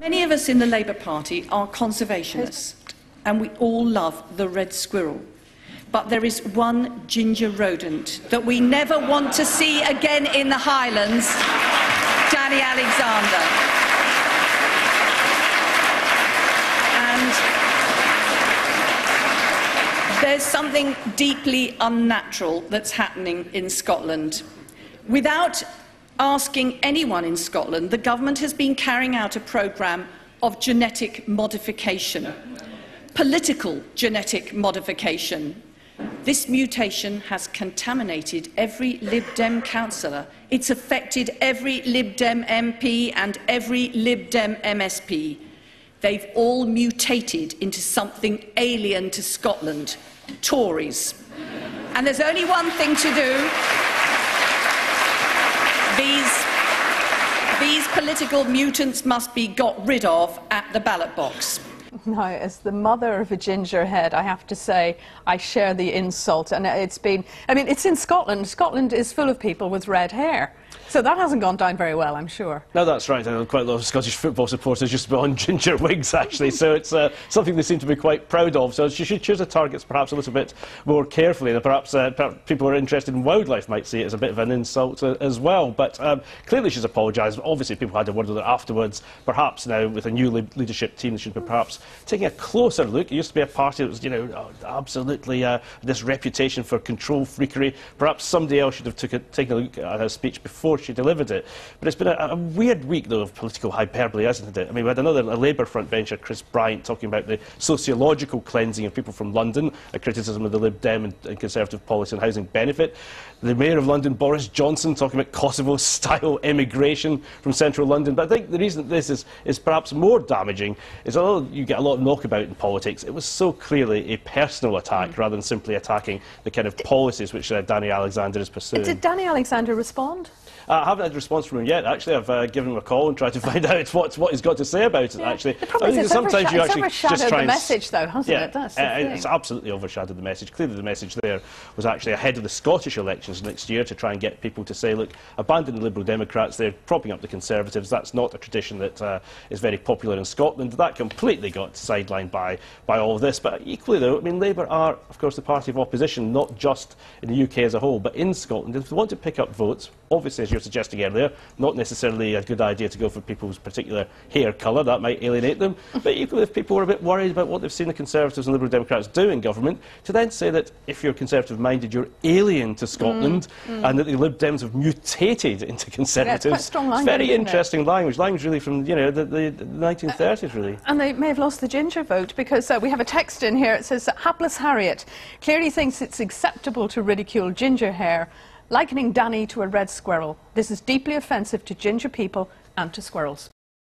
Many of us in the Labour Party are conservationists, and we all love the red squirrel. But there is one ginger rodent that we never want to see again in the Highlands, Danny Alexander. And there's something deeply unnatural that's happening in Scotland. Without asking anyone in Scotland, the government has been carrying out a programme of genetic modification, political genetic modification. This mutation has contaminated every Lib Dem councillor. It's affected every Lib Dem MP and every Lib Dem MSP. They've all mutated into something alien to Scotland, Tories. And there's only one thing to do. These political mutants must be got rid of at the ballot box. Now, as the mother of a ginger head, I have to say I share the insult. And it's been, I mean, it's in Scotland. Scotland is full of people with red hair. So that hasn't gone down very well, I'm sure. No, that's right. I know quite a lot of Scottish football supporters just put on ginger wigs, actually. So it's something they seem to be quite proud of. So she should choose her targets perhaps a little bit more carefully. And perhaps people who are interested in wildlife might see it as a bit of an insult as well. But clearly she's apologised. Obviously people had a word with her afterwards. Perhaps now with a new leadership team, they should be perhaps taking a closer look. It used to be a party that was, you know, absolutely this reputation for control freakery. Perhaps somebody else should have taken a look at her speech before she delivered it. But it's been a weird week, though, of political hyperbole, hasn't it? I mean, we had a Labour frontbencher, Chris Bryant, talking about the sociological cleansing of people from London, a criticism of the Lib Dem and Conservative policy on housing benefit. The Mayor of London, Boris Johnson, talking about Kosovo-style immigration from central London. But I think the reason that this is perhaps more damaging is, although you get a lot of knockabout in politics, it was so clearly a personal attack rather than simply attacking the kind of policies which Danny Alexander is pursuing. Did Danny Alexander respond? I haven't had a response from him yet, actually. I've given him a call and tried to find out what he's got to say about it, actually. The problem is sometimes you actually just try the message, though, hasn't it? That's the thing. It's absolutely overshadowed the message. Clearly the message there was actually ahead of the Scottish elections next year to try and get people to say, look, abandon the Liberal Democrats, they're propping up the Conservatives. That's not a tradition that is very popular in Scotland. That completely got sidelined by all of this. But equally, though, I mean, Labour are, of course, the party of opposition, not just in the UK as a whole, but in Scotland. If they want to pick up votes, obviously, as you were suggesting earlier, not necessarily a good idea to go for people's particular hair colour. That might alienate them. But equally, if people are a bit worried about what they've seen the Conservatives and Liberal Democrats do in government, to then say that if you're Conservative-minded, you're alien to Scotland, and that the Lib Dems have mutated into Conservatives. Yeah, it's quite strong language, it's very interesting language really from, you know, the 1930s, really. And they may have lost the ginger vote, because we have a text in here. It says, hapless Harriet clearly thinks it's acceptable to ridicule ginger hair, likening Danny to a red squirrel. This is deeply offensive to ginger people and to squirrels.